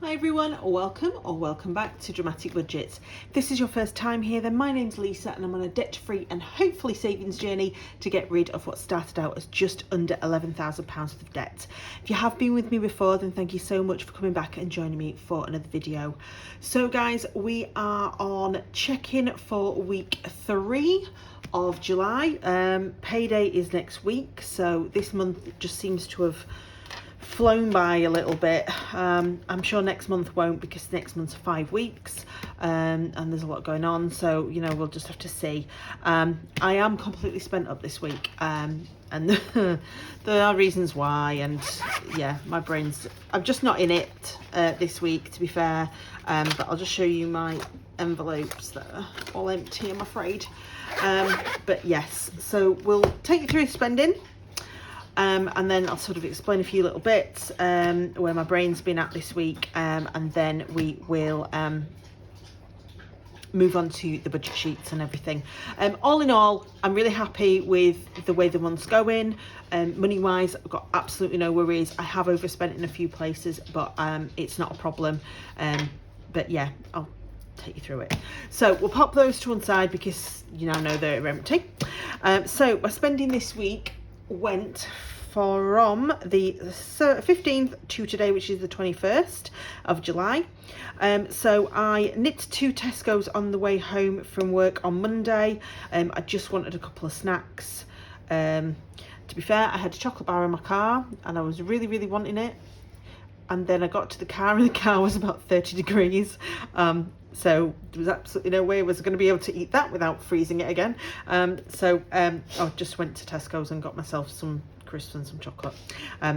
Hi everyone, welcome back to Dramatic Budgets. If this is your first time here, then my name's Lisa and I'm on a debt-free and hopefully savings journey to get rid of what started out as just under £11,000 worth of debt. If you have been with me before, then thank you so much for coming back and joining me for another video. So guys, we are on check-in for week 3 of July. Payday is next week, so this month just seems to have flown by a little bit. I'm sure next month won't, because next month's 5 weeks, and there's a lot going on, so you know, we'll just have to see. I am completely spent up this week, and there are reasons why, and yeah, my brain's, I'm just not in it this week, to be fair. But I'll just show you my envelopes that are all empty, I'm afraid. But yes, so we'll take you through spending. And then I'll sort of explain a few little bits where my brain's been at this week, and then we will move on to the budget sheets and everything. All in all, I'm really happy with the way the month's going. Money wise, I've got absolutely no worries. I have overspent in a few places, but it's not a problem. But yeah, I'll take you through it. So we'll pop those to one side because you now know they're empty. So my spending this week went from the 15th to today, which is the 21st of July. So I nipped to Tesco's on the way home from work on Monday. I just wanted a couple of snacks. To be fair, I had a chocolate bar in my car and I was really wanting it. And then I got to the car and the car was about 30 degrees. So there was absolutely no way I was going to be able to eat that without freezing it again. So I just went to Tesco's and got myself some crisps and some chocolate.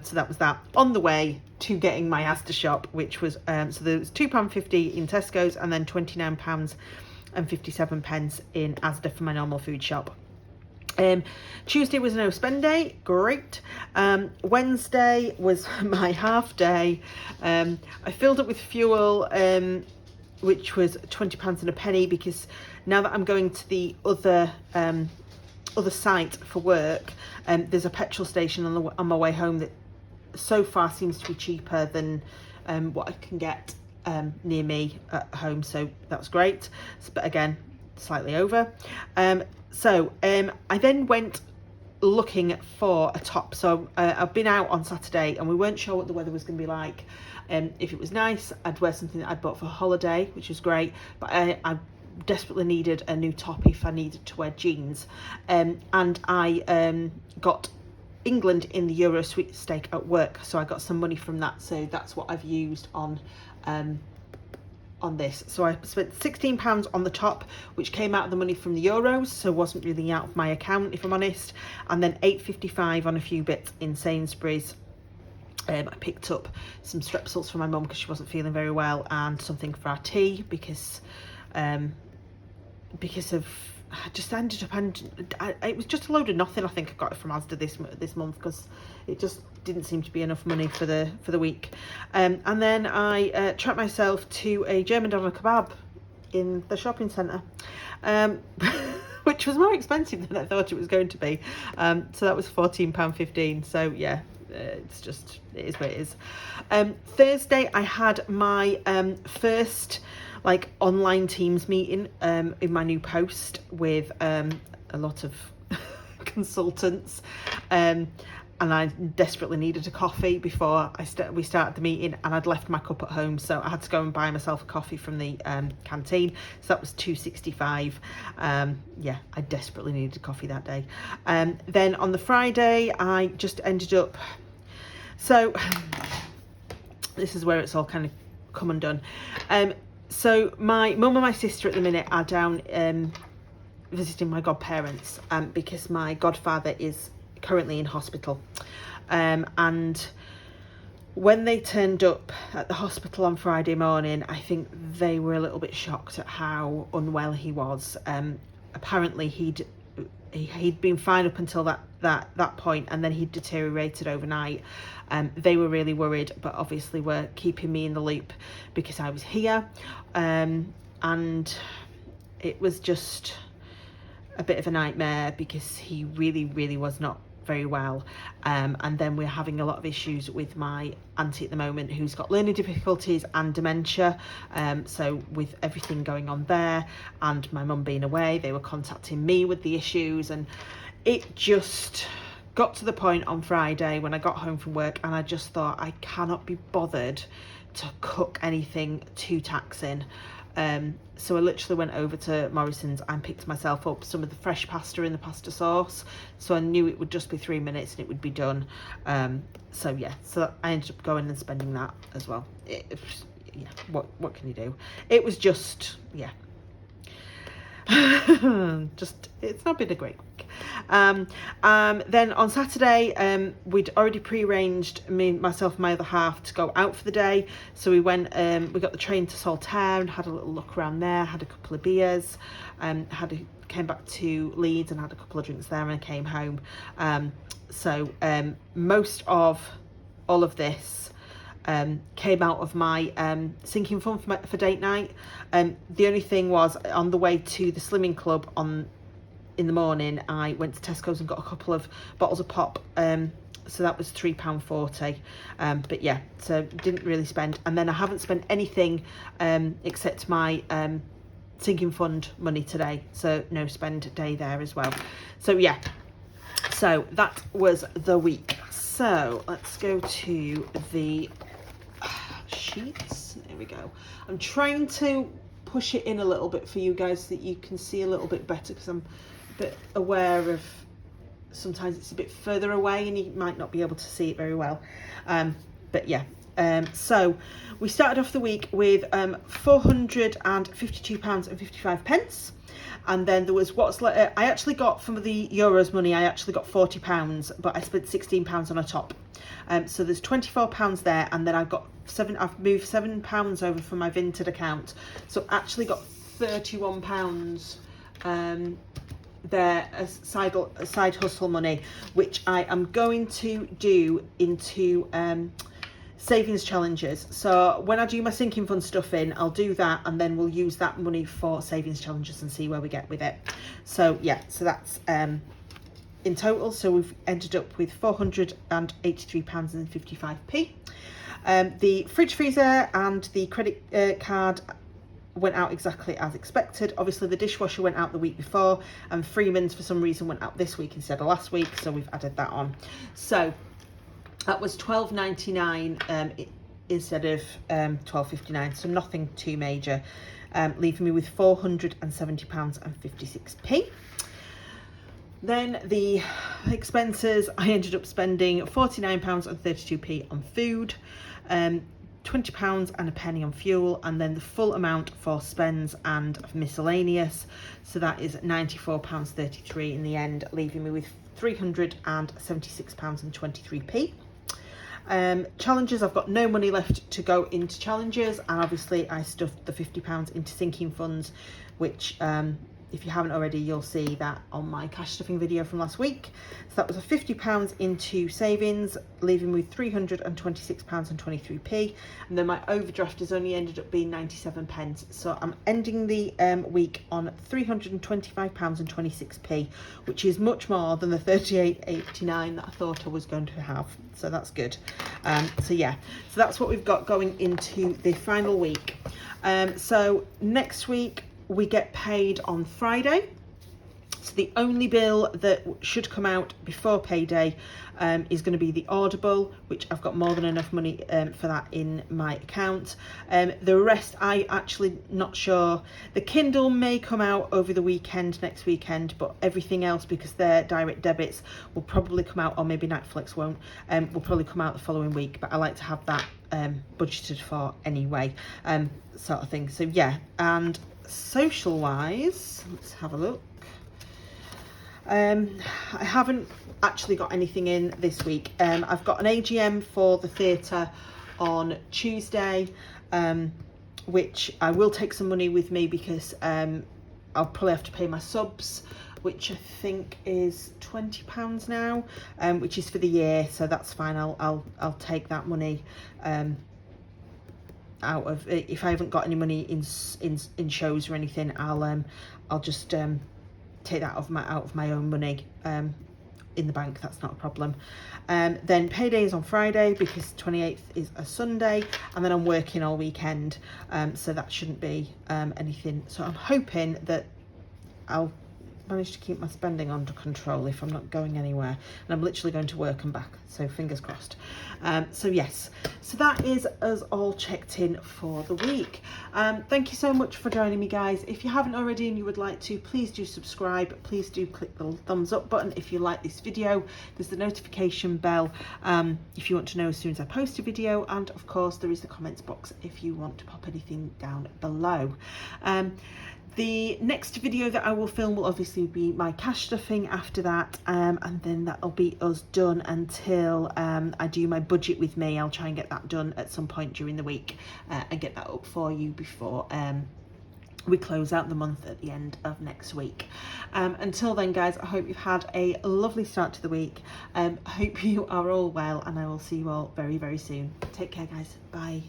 So that was that. On the way to getting my Asda shop, which was, so there was £2.50 in Tesco's and then £29.57 in Asda for my normal food shop. Tuesday was no spend day, great. Wednesday was my half day. I filled up with fuel, which was £20 and a penny, because now that I'm going to the other site for work, there's a petrol station on my way home that so far seems to be cheaper than what I can get near me at home, so that's great. But again, slightly over. So I then went looking for a top. So I've been out on Saturday and we weren't sure what the weather was going to be like. If it was nice, I'd wear something that I'd bought for holiday, which was great, but I desperately needed a new top if I needed to wear jeans. And I got England in the Euro sweepstake at work, so I got some money from that, so that's what I've used on this. So I spent £16 on the top, which came out of the money from the Euros, so wasn't really out of my account, if I'm honest, and then £8.55 on a few bits in Sainsbury's. I picked up some Strepsils for my mum because she wasn't feeling very well, and something for our tea because of I just ended up, and it was just a load of nothing. I think I got it from Asda this month because it just didn't seem to be enough money for the week. And then I treated myself to a German doner kebab in the shopping centre, which was more expensive than I thought it was going to be. So that was £14.15. So yeah, it's just, it is what it is. Thursday I had my first like online Teams meeting in my new post with a lot of consultants, and I desperately needed a coffee before we started the meeting, and I'd left my cup at home, so I had to go and buy myself a coffee from the canteen. So that was £2.65. Yeah, I desperately needed a coffee that day. Then on the Friday I just ended up, so this is where it's all kind of come undone. So my mum and my sister at the minute are down visiting my godparents, because my godfather is currently in hospital. And when they turned up at the hospital on Friday morning, I think they were a little bit shocked at how unwell he was. Apparently he'd been fine up until that point, and then he deteriorated overnight. They were really worried, but obviously were keeping me in the loop because I was here, and it was just a bit of a nightmare because he really was not very well, and then we're having a lot of issues with my auntie at the moment, who's got learning difficulties and dementia. So with everything going on there and my mum being away, they were contacting me with the issues, and it just got to the point on Friday when I got home from work and I just thought, I cannot be bothered to cook anything too taxing. So I literally went over to Morrison's and picked myself up some of the fresh pasta in the pasta sauce, so I knew it would just be 3 minutes and it would be done. So yeah, so I ended up going and spending that as well. Yeah, what can you do? It was just, yeah, just, it's not been a great week. Then on Saturday, we'd already prearranged myself and my other half to go out for the day, so we went, we got the train to Saltown, had a little look around there, had a couple of beers, came back to Leeds and had a couple of drinks there, and I came home. So most of all of this came out of my sinking fund for date night. The only thing was, on the way to the slimming club in the morning, I went to Tesco's and got a couple of bottles of pop, so that was £3.40. But yeah, so didn't really spend, and then I haven't spent anything except my sinking fund money today, so no spend day there as well. So yeah, so that was the week. So let's go to the sheets. There we go. I'm trying to push it in a little bit for you guys so that you can see a little bit better, because I'm a bit aware of sometimes it's a bit further away and you might not be able to see it very well. But yeah, so we started off the week with £452.55, and then there was what's like, I actually got, from the Euros money, I actually got £40, but I spent £16 on a top. So there's £24 there, and then I've moved £7 over from my Vinted account, so actually got £31 there as side hustle money, which I am going to do into savings challenges. So when I do my sinking fund stuff in, I'll do that, and then we'll use that money for savings challenges and see where we get with it. So yeah, so that's in total, so we've ended up with £483.55. The fridge freezer and the credit card went out exactly as expected. Obviously the dishwasher went out the week before, and Freeman's for some reason went out this week instead of last week, so we've added that on. So that was £12.99 instead of £12.59, so nothing too major, leaving me with £470.56. Then the expenses, I ended up spending £49.32 on food, £20 and a penny on fuel, and then the full amount for spends and miscellaneous, so that is £94.33 in the end, leaving me with £376.23. Challenges, I've got no money left to go into challenges, and obviously I stuffed the £50 into sinking funds, which if you haven't already, you'll see that on my cash stuffing video from last week. So that was a £50 into savings, leaving me with £326.23. And then my overdraft has only ended up being 97p. So I'm ending the week on £325.26, which is much more than the £38.89 that I thought I was going to have. So that's good. So yeah, so that's what we've got going into the final week. So next week, we get paid on Friday, so the only bill that should come out before payday is going to be the Audible, which I've got more than enough money for that in my account. The rest, I actually not sure. The Kindle may come out over the weekend, next weekend, but everything else, because they're direct debits, will probably come out, or maybe Netflix won't, will probably come out the following week, but I like to have that budgeted for anyway, sort of thing. So yeah, and social wise, let's have a look. I haven't actually got anything in this week. I've got an AGM for the theatre on Tuesday, which I will take some money with me, because I'll probably have to pay my subs, which I think is £20 now, which is for the year, so that's fine. I'll take that money out of, if I haven't got any money in shows or anything, I'll just take that out of my own money, in the bank, that's not a problem. Then payday is on Friday because 28th is a Sunday, and then I'm working all weekend, so that shouldn't be anything. So I'm hoping that I'll manage to keep my spending under control if I'm not going anywhere, and I'm literally going to work and back, so fingers crossed. So yes, so that is us all checked in for the week. Thank you so much for joining me, guys. If you haven't already and you would like to, please do subscribe. Please do click the thumbs up button if you like this video. There's the notification bell if you want to know as soon as I post a video, and of course there is the comments box if you want to pop anything down below. The next video that I will film will obviously be my cash stuffing after that, and then that'll be us done until I do my budget with me. I'll try and get that done at some point during the week and get that up for you before we close out the month at the end of next week. Until then, guys, I hope you've had a lovely start to the week. I hope you are all well, and I will see you all very, very soon. Take care, guys. Bye.